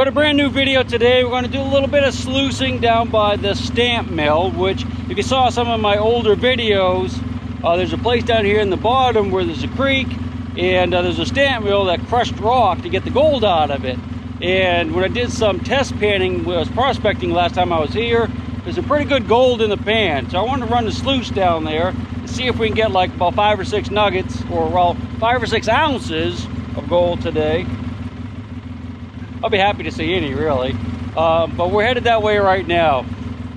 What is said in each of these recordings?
Got a brand new video today. We're going to do a little bit of sluicing down by the stamp mill, which if you saw some of my older videos, there's a place down here in the bottom where there's a creek, and there's a stamp mill that crushed rock to get the gold out of it. And when I did some test panning, when I was prospecting last time I was here, there's a pretty good gold in the pan. So I wanted to run the sluice down there and see if we can get like about 5 or 6 nuggets, or well, 5 or 6 ounces of gold today. I'll be happy to see any, really. But we're headed that way right now.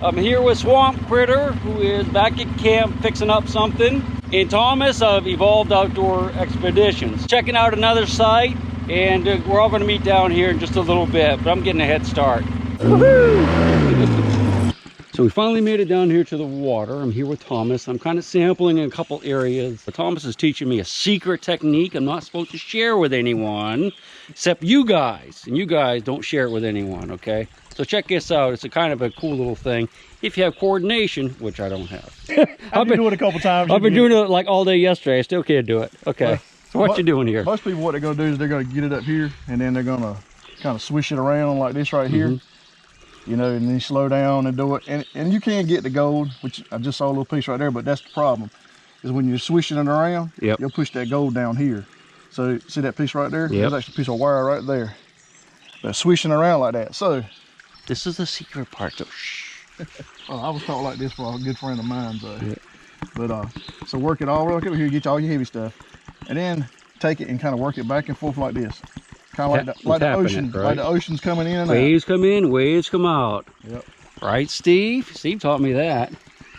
I'm here with Swamp Critter, who is back at camp fixing up something, and Thomas of Evolved Outdoor Expeditions. Checking out another site, and we're all going to meet down here in just a little bit, but I'm getting a head start. So we finally made it down here to the water. I'm here with Thomas. I'm kind of sampling in a couple areas. Thomas is teaching me a secret technique I'm not supposed to share with anyone, except you guys. And you guys don't share it with anyone, okay? So check this out. It's a kind of a cool little thing. If you have coordination, which I don't have. I've been doing it a couple times. I've been doing it like all day yesterday. I still can't do it. Okay. So what you doing here? Most people, what they're going to do is they're going to get it up here, and then they're going to kind of swish it around like this right here. You know, and then you slow down and do it. And you can get the gold, which I just saw a little piece right there, but that's the problem. Is when you're swishing it around, you'll push that gold down here. So see that piece right there? There's actually a piece of wire right there. But swishing around like that. So this is the secret part. So shh. Well, I was taught like this by a good friend of mine. So but so work it all the way over here, get all your heavy stuff. And then take it and kind of work it back and forth like this. Kind of like the ocean, right? Like the ocean's coming in and waves come in, waves come out. Yep. Right, Steve? Steve taught me that.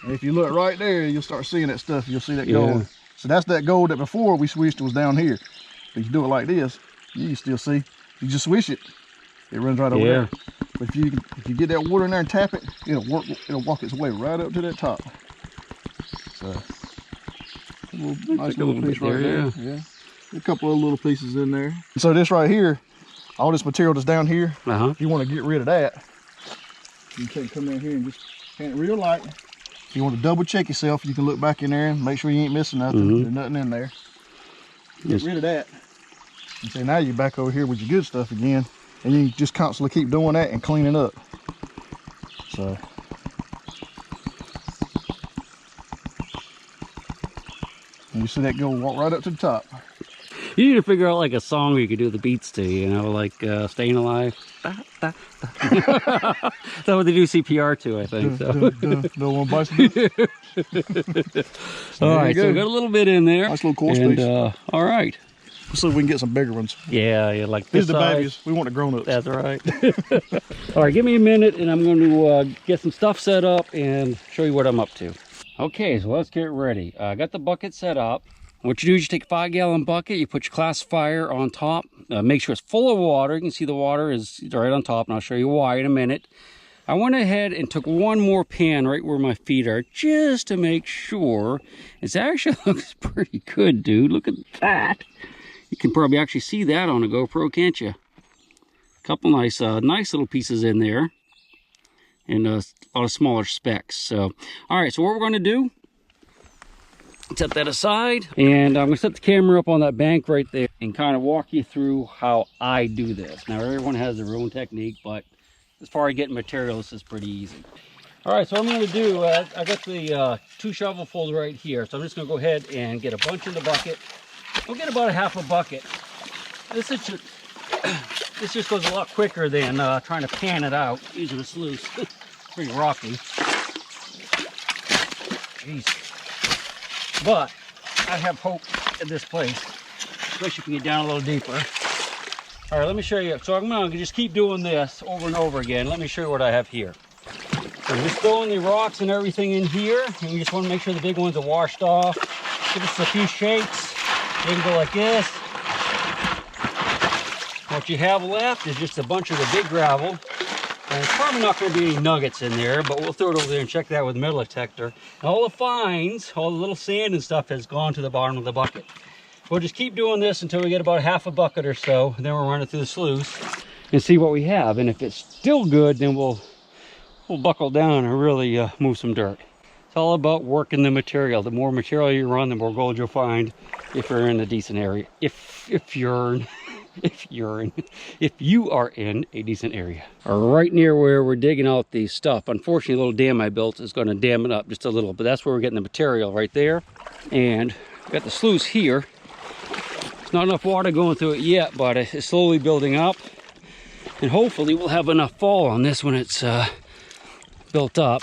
And if you look right there, you'll start seeing that stuff. You'll see that gold. So that's that gold that before we swished was down here. If you do it like this, you can still see. You just swish it, it runs right over there. But if you get that water in there and tap it, it'll walk its way right up to that top. So nice little piece right there. Yeah. A couple of little pieces in there. So this right here, all this material that's down here, if you want to get rid of that, you can come in here and just pan it real light. If you want to double check yourself, you can look back in there and make sure you ain't missing nothing. There's nothing in there. Get rid of that. And so now you're back over here with your good stuff again. And you can just constantly keep doing that and cleaning up. So. And you see that go walk right up to the top. You need to figure out like a song you could do the beats to, you know, like Staying Alive. That's what they do CPR to, I think. No one bites the All right, so we got a little bit in there. Nice little cool space. All right. Let's see if we can get some bigger ones. Yeah, like this. These are the size. babies. We want the grown-ups. That's right. All right, give me a minute and I'm going to get some stuff set up and show you what I'm up to. Okay, so let's get ready. I got the bucket set up. What you do is you take a 5-gallon bucket, you put your classifier on top, make sure it's full of water. You can see the water is right on top, and I'll show you why in a minute. I went ahead and took one more pan right where my feet are, just to make sure. It actually looks pretty good, dude. Look at that. You can probably actually see that on a GoPro, can't you? A couple nice little pieces in there, and a lot of smaller specks. So, all right, so what we're going to do, set that aside, and I'm going to set the camera up on that bank right there and kind of walk you through how I do this. Now, everyone has their own technique, but as far as getting material, this is pretty easy. All right, so what I'm going to do, I got the 2 shovelfuls right here, so I'm just going to go ahead and get a bunch in the bucket. We'll get about a half a bucket. This just goes a lot quicker than trying to pan it out using a sluice. It's pretty rocky. Jeez. But I have hope at this place, especially if you get down a little deeper. All right, let me show you. So I'm going to just keep doing this over and over again. Let me show you what I have here. So I'm just throwing the rocks and everything in here, and you just want to make sure the big ones are washed off. Give us a few shakes. You can go like this. What you have left is just a bunch of the big gravel. And it's probably not going to be any nuggets in there, but we'll throw it over there and check that with a metal detector. And all the fines, all the little sand and stuff has gone to the bottom of the bucket. We'll just keep doing this until we get about half a bucket or so, and then we'll run it through the sluice and see what we have. And if it's still good, then we'll buckle down and really move some dirt. It's all about working the material. The more material you run, the more gold you'll find if you're in a decent area. If you're if you are in a decent area. Right near where we're digging out the stuff. Unfortunately, a little dam I built is going to dam it up just a little, but that's where we're getting the material right there. And we got the sluice here. There's not enough water going through it yet, but it's slowly building up. And hopefully we'll have enough fall on this when it's built up.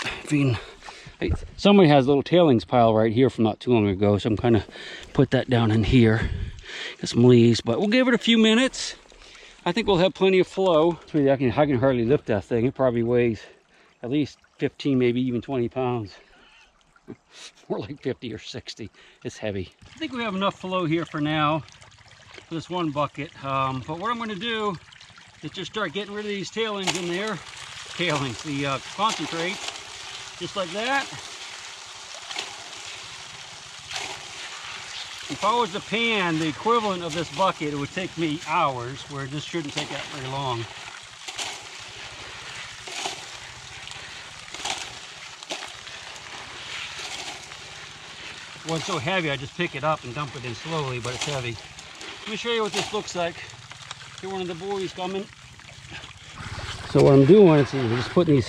Somebody has a little tailings pile right here from not too long ago, so I'm kind of put that down in here. Got some leaves, but we'll give it a few minutes. I think we'll have plenty of flow. I can hardly lift that thing. It probably weighs at least 15, maybe even 20 pounds. More like 50 or 60. It's heavy. I think we have enough flow here for now for this one bucket. But what I'm going to do is just start getting rid of these tailings in there. Tailings, the concentrate, just like that. If I was to pan the equivalent of this bucket, it would take me hours, where this shouldn't take that very long. It wasn't so heavy, I just pick it up and dump it in slowly, but it's heavy. Let me show you what this looks like. Here, one of the boys coming. So what I'm doing is I'm just putting these,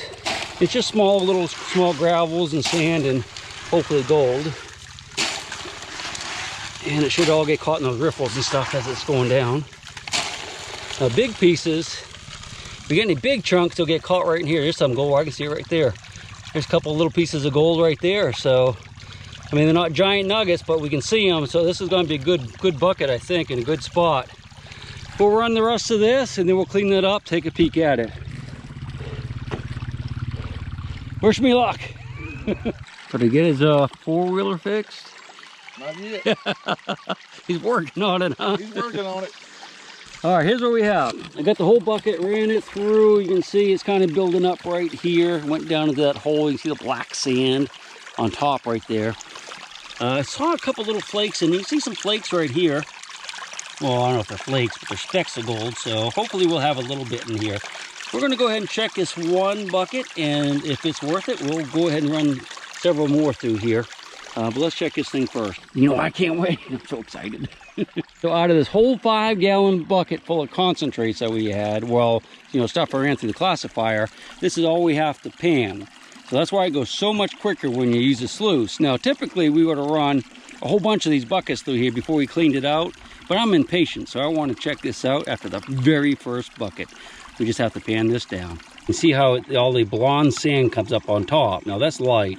it's just small gravels and sand and hopefully gold. And it should all get caught in those riffles and stuff as it's going down. Now big pieces, if you get any big chunks, they'll get caught right in here. There's some gold, I can see it right there. There's a couple of little pieces of gold right there. So, I mean, they're not giant nuggets, but we can see them. So this is going to be a good bucket, I think, and a good spot. We'll run the rest of this and then we'll clean that up, take a peek at it. Wish me luck. Did he get his four-wheeler fixed? Not yet. He's working on it, huh? He's working on it. All right, here's what we have. I got the whole bucket, ran it through. You can see it's kind of building up right here. Went down into that hole. You can see the black sand on top right there. I saw a couple little flakes, and you see some flakes right here. Well, I don't know if they're flakes, but they're specks of gold. So hopefully we'll have a little bit in here. We're going to go ahead and check this one bucket, and if it's worth it, we'll go ahead and run several more through here. But let's check this thing first. You know, I can't wait. I'm so excited. So out of this whole 5-gallon bucket full of concentrates that we had, well, you know, stuff I ran through the classifier, this is all we have to pan. So that's why it goes so much quicker when you use a sluice. Now, typically we would have run a whole bunch of these buckets through here before we cleaned it out, but I'm impatient, so I want to check this out after the very first bucket. We just have to pan this down. You see how all the blonde sand comes up on top. Now that's light.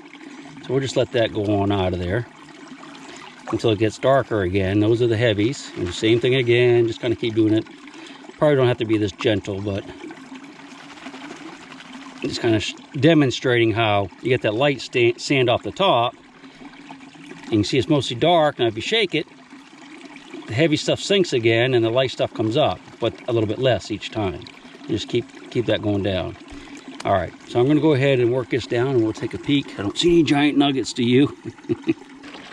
So we'll just let that go on out of there until it gets darker again. Those are the heavies. And the same thing again, just kind of keep doing it. Probably don't have to be this gentle, but just kind of demonstrating how you get that light sand off the top. You can see it's mostly dark. Now if you shake it, the heavy stuff sinks again and the light stuff comes up, but a little bit less each time. You just keep that going down. All right, so I'm going to go ahead and work this down and we'll take a peek. I don't see any giant nuggets, do you?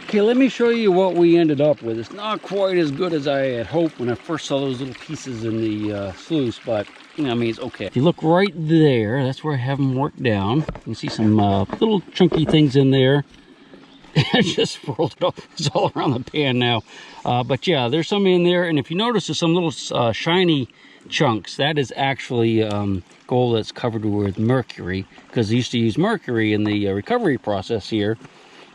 Okay, let me show you what we ended up with. It's not quite as good as I had hoped when I first saw those little pieces in the sluice, but you know, I mean, it's okay. If you look right there, that's where I have them worked down. You can see some little chunky things in there. I just rolled it off. It's all around the pan now. But yeah, there's some in there, and if you notice, there's some little shiny chunks. That is actually gold that's covered with mercury, because they used to use mercury in the recovery process here,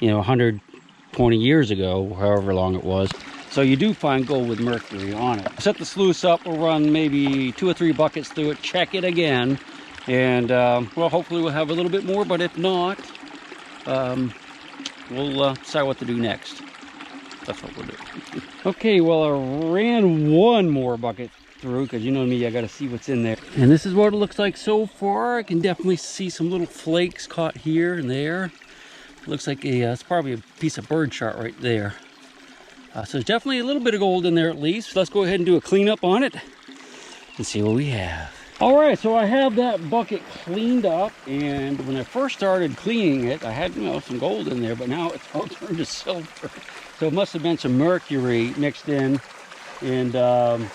you know, 120 years ago, however long it was. So you do find gold with mercury on it. Set the sluice up. We'll run maybe 2 or 3 buckets through it, check it again, and well, hopefully we'll have a little bit more, but if not, we'll decide what to do next. That's what we'll do. Okay, well, I ran 1 more bucket through, because you know me, I got to see what's in there. And this is what it looks like so far. I can definitely see some little flakes caught here and there. It looks like it's probably a piece of bird shot right there. So there's definitely a little bit of gold in there at least. So let's go ahead and do a cleanup on it and see what we have. All right, so I have that bucket cleaned up, and when I first started cleaning it, I had, you know, some gold in there, but now it's all turned to silver. So it must have been some mercury mixed in, and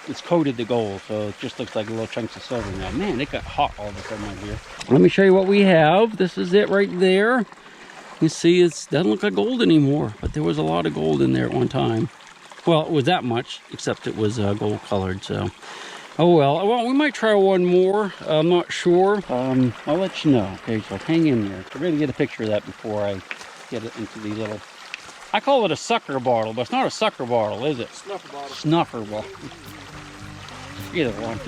it's coated the gold, so it just looks like little chunks of silver now. Man, it got hot all of a sudden out here. Let me show you what we have. This is it right there. You see, it doesn't look like gold anymore, but there was a lot of gold in there at one time. Well, it was that much, except it was gold colored, so. Oh well, we might try one more. I'm not sure. I'll let you know. Okay, so hang in there. We're gonna get a picture of that before I get it into the little, I call it a sucker bottle, but it's not a sucker bottle, is it? Snuffer bottle. Snuffer bottle. Either one.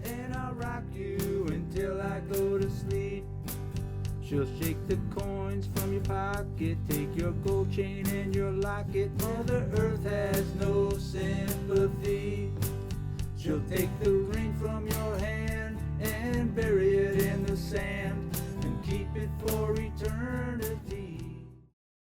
And I'll rock you until I go to sleep. She'll shake the coins from your pocket, take your gold chain and your locket. Mother Earth has no sympathy. She'll take the ring from your